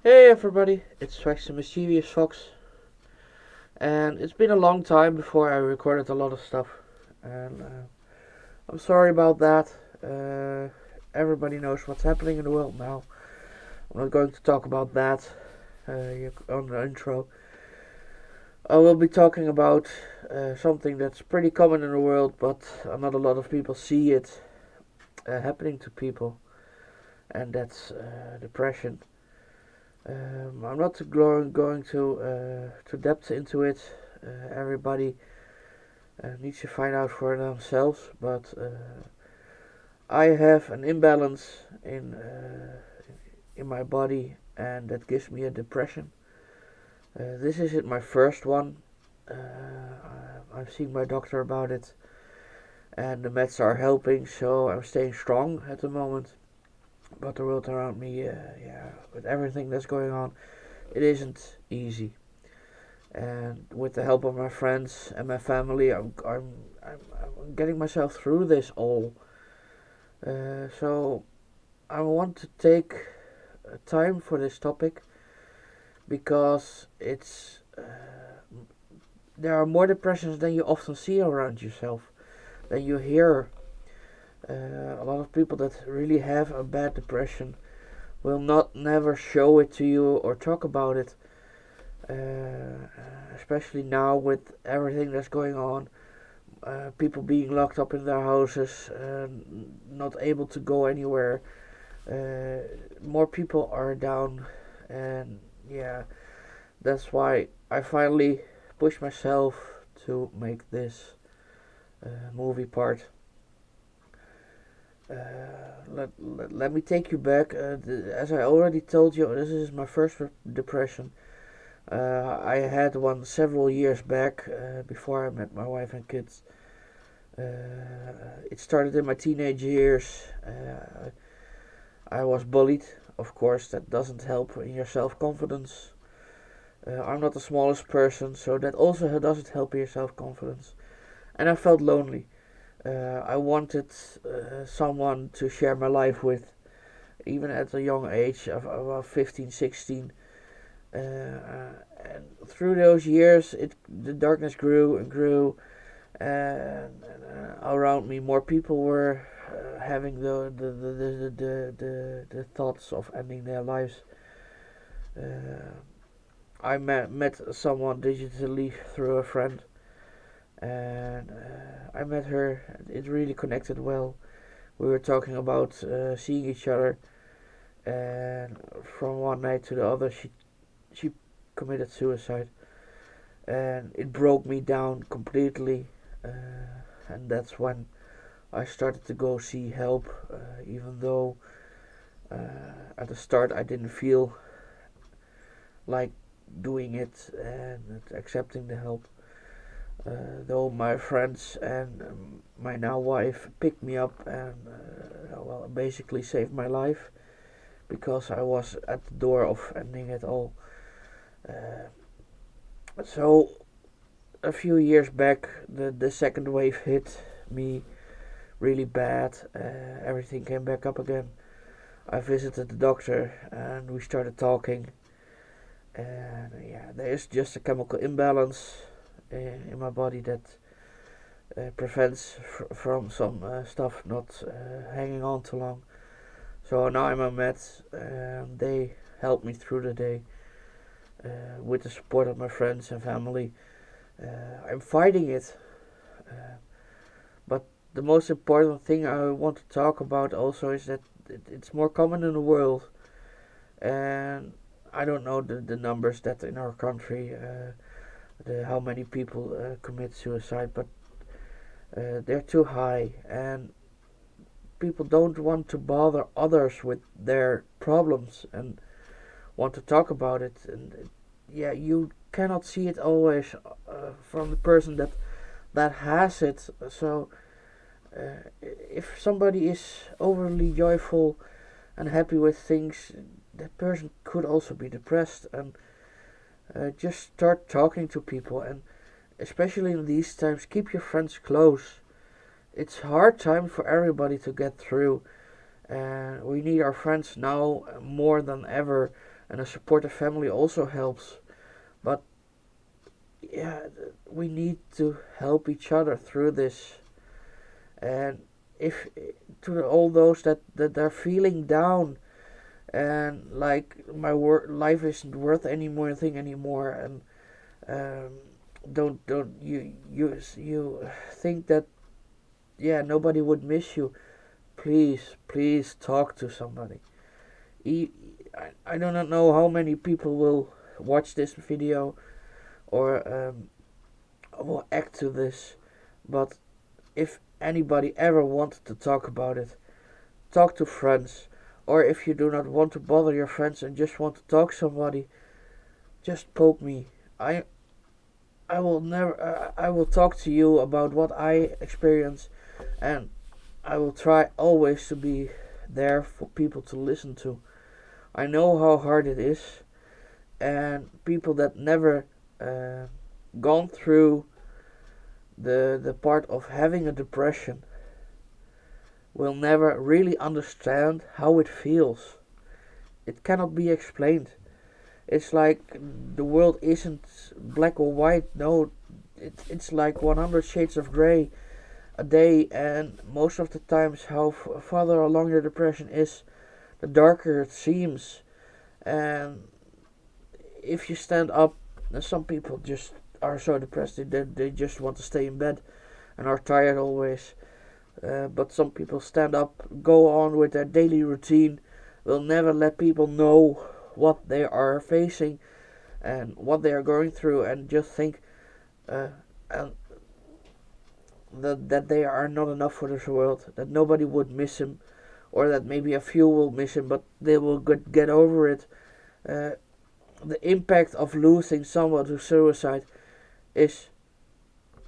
Hey everybody, it's Rex the Mischievous Fox, and it's been a long time before I recorded a lot of stuff, and I'm sorry about that. Everybody knows what's happening in the world now. I'm not going to talk about that on the intro. I will be talking about something that's pretty common in the world, but not a lot of people see it happening to people, and that's depression. I'm not going to depth into it. Everybody needs to find out for themselves. But I have an imbalance in my body, and that gives me a depression. This isn't my first one. I've seen my doctor about it, and the meds are helping, so I'm staying strong at the moment. But the world around me, yeah, with everything that's going on, it isn't easy. And with the help of my friends and my family, I'm getting myself through this all. So I want to take time for this topic because there are more depressions than you often see around yourself, than you hear. A lot of people that really have a bad depression will not never show it to you or talk about it. Especially now with everything that's going on, people being locked up in their houses, not able to go anywhere. More people are down, and yeah, that's why I finally pushed myself to make this movie part. Let me take you back. As I already told you, this is my first depression. I had one several years back before I met my wife and kids. It started in my teenage years. I was bullied. Of course, that doesn't help in your self confidence. I'm not the smallest person, so that also doesn't help your self confidence. And I felt lonely. I wanted someone to share my life with, even at a young age of about 15, 16. And through those years, the darkness grew and grew, and around me, more people were having the thoughts of ending their lives. Uh, I met someone digitally through a friend, and I met her. It really connected well. We were talking about seeing each other, and from one night to the other, she committed suicide, and it broke me down completely. And that's when I started to go see help, even though at the start I didn't feel like doing it and accepting the help. Though my friends and my now wife picked me up and well, basically saved my life because I was at the door of ending it all. Uh, so a few years back, the second wave hit me really bad. Everything came back up again. I visited the doctor and we started talking. And yeah, there is just a chemical imbalance in my body that prevents from some stuff not hanging on too long. So now I'm on meds. They help me through the day with the support of my friends and family. I'm fighting it, but the most important thing I want to talk about also is that it's more common in the world, and I don't know the numbers that in our country, how many people commit suicide, but they're too high, and people don't want to bother others with their problems and want to talk about it. And yeah, you cannot see it always from the person that has it. So if somebody is overly joyful and happy with things, that person could also be depressed. And just start talking to people, and especially in these times, keep your friends close. It's hard time for everybody to get through, and we need our friends now more than ever. and a supportive family also helps. But yeah, we need to help each other through this. And if to all those that are feeling down and like my life isn't worth anything anymore, and um, don't you think that nobody would miss you, please talk to somebody. I do not know how many people will watch this video or will act to this, but if anybody ever wanted to talk about it, talk to friends. Or if you do not want to bother your friends and just want to talk to somebody, just poke me. I will never I will talk to you about what I experience, and I will try always to be there for people to listen to. I know how hard it is, and people that never uh, gone through the part of having a depression will never really understand how it feels. It cannot be explained. It's like the world isn't black or white. No, it's like 100 shades of gray a day, and most of the times, how farther along your depression is, the darker it seems. And if you stand up, and some people just are so depressed they just want to stay in bed and are tired always. But some people stand up, go on with their daily routine, will never let people know what they are facing and what they are going through, and just think uh, and that they are not enough for this world, that nobody would miss him, or that maybe a few will miss him, but they will get over it. Uh, the impact of losing someone to suicide is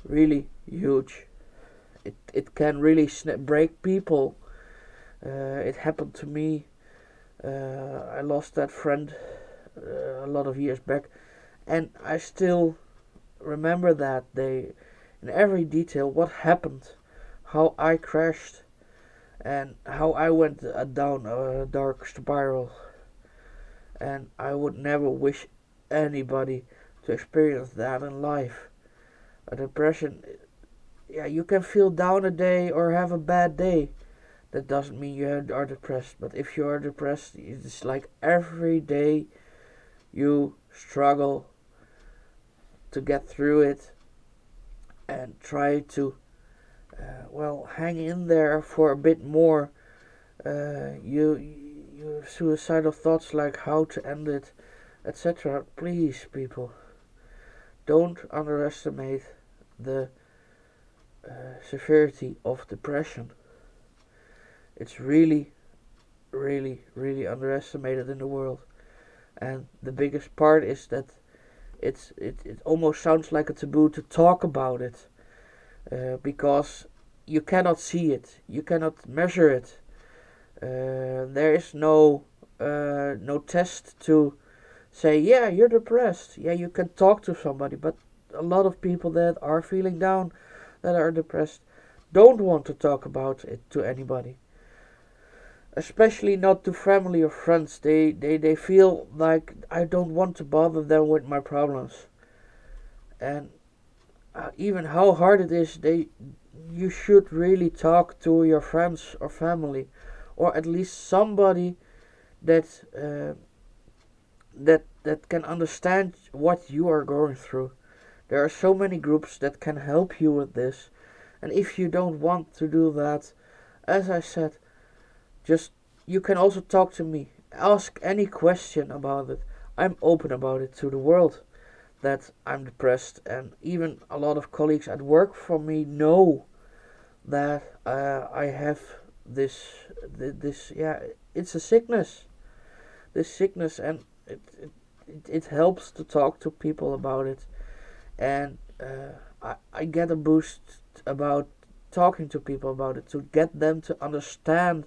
really huge. It can really break people. It happened to me. I lost that friend a lot of years back, and I still remember that day in every detail. What happened, how I crashed, and how I went down a dark spiral. And I would never wish anybody to experience that in life. A depression, yeah, you can feel down a day or have a bad day. That doesn't mean you are depressed. But if you are depressed, it's like every day you struggle to get through it and try to, hang in there for a bit more. You have suicidal thoughts like how to end it, etc. Please, people, don't underestimate the severity of depression. It's really, really, really underestimated in the world. And the biggest part is that it almost sounds like a taboo to talk about it, because you cannot see it, you cannot measure it. There is no test to say, yeah, you're depressed. Yeah, you can talk to somebody, but a lot of people that are feeling down, that are depressed, don't want to talk about it to anybody. Especially not to family or friends. They feel like I don't want to bother them with my problems. And even how hard it is, you should really talk to your friends or family, or at least somebody that that can understand what you are going through. There are so many groups that can help you with this, and if you don't want to do that, as I said, just you can also talk to me. Ask any question about it. I'm open about it to the world that I'm depressed, and even a lot of colleagues at work from me know that I have this it's a sickness. This sickness, and it helps to talk to people about it, and I get a boost about talking to people about it, to get them to understand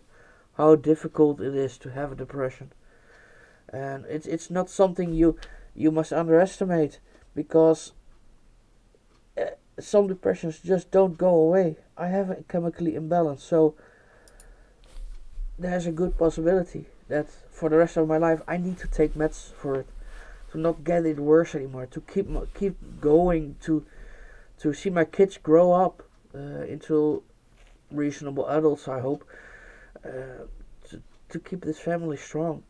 how difficult it is to have a depression. And it's not something you must underestimate, because some depressions just don't go away. I have a chemically imbalance, so there's a good possibility that for the rest of my life I need to take meds for it, to not get it worse anymore, to keep going, to see my kids grow up into reasonable adults, I hope, uh, to keep this family strong,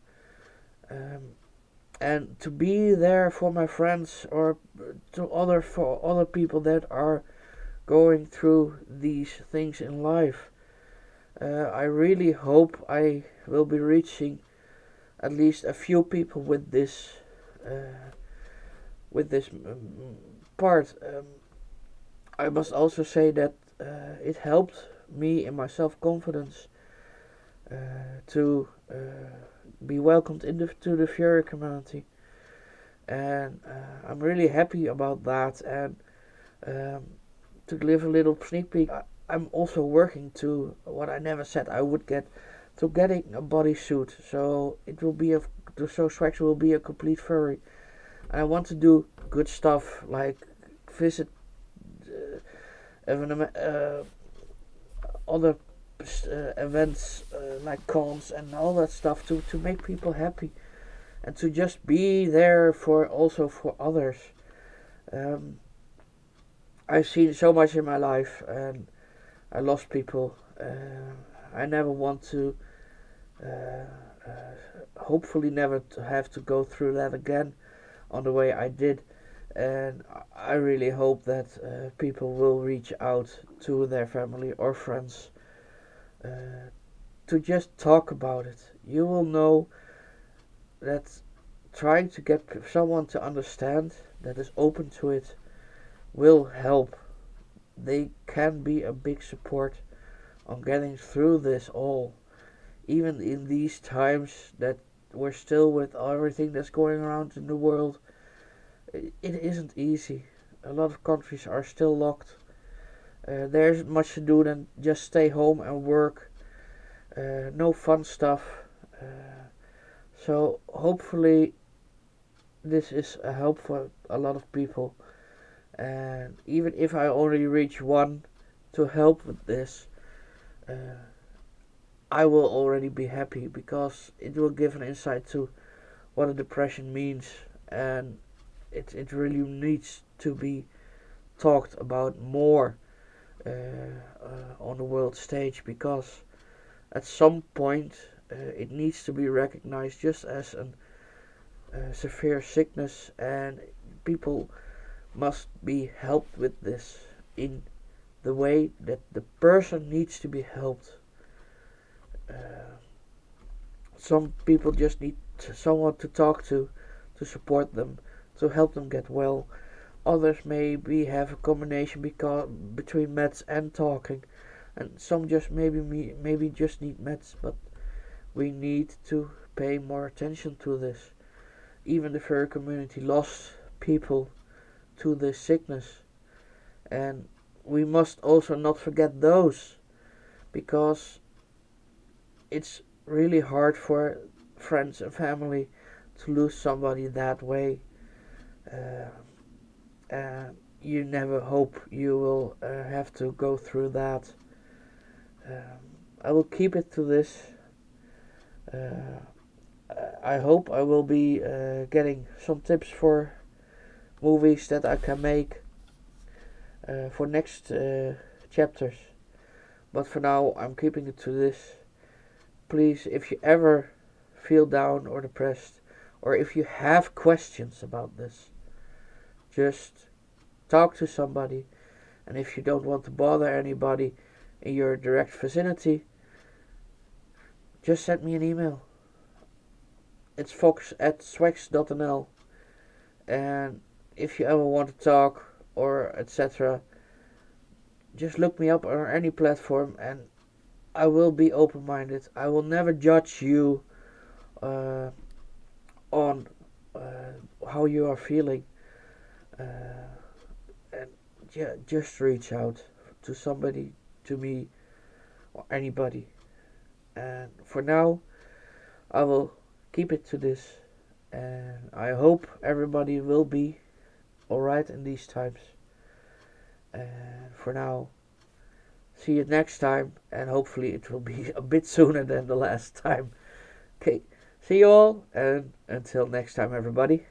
um, and to be there for my friends, or for other people that are going through these things in life. I really hope I will be reaching at least a few people uh, with this part. I must also say that it helped me in my self confidence uh, to be welcomed to the Fury community, and I'm really happy about that. And um, to give a little sneak peek, I'm also working to what I never said I would get, to getting a bodysuit. So it will be so Swax will be a complete furry, and I want to do good stuff like visit other events like cons and all that stuff, to make people happy, and to just be there for others. Um, I've seen so much in my life, and I lost people. I never want to, uh, hopefully, never to have to go through that again on the way I did. And I really hope that people will reach out to their family or friends to just talk about it. You will know that trying to get someone to understand that is open to it will help. They can be a big support on getting through this all, even in these times that we're still with everything that's going around in the world. It isn't easy. A lot of countries are still locked. There isn't much to do than just stay home and work. No fun stuff. So hopefully this is a help for a lot of people. And even if I only reach one to help with this, uh, I will already be happy, because it will give an insight to what a depression means, and it really needs to be talked about more on the world stage, because at some point it needs to be recognized just as a severe sickness, and people must be helped with this in the way that the person needs to be helped. Uh, some people just need someone to talk to support them, to help them get well. Others maybe have a combination between meds and talking, and some just maybe just need meds. But we need to pay more attention to this. Even the furry community lost people to this sickness, and we must also not forget those, because it's really hard for friends and family to lose somebody that way. Uh, and you never hope you will have to go through that. I will keep it to this. Uh, I hope I will be getting some tips for movies that I can make for next chapters. But for now, I'm keeping it to this. Please, if you ever feel down or depressed, or if you have questions about this, just talk to somebody. And if you don't want to bother anybody in your direct vicinity, just send me an email. It's fox@swax.nl. And if you ever want to talk or etc., just look me up on any platform, and I will be open-minded. I will never judge you uh, on how you are feeling. Uh, and yeah, just reach out to somebody, to me, or anybody. And for now, I will keep it to this. And I hope everybody will be alright in these times. And for now, see you next time. And hopefully, it will be a bit sooner than the last time. Okay, see you all, and until next time, everybody.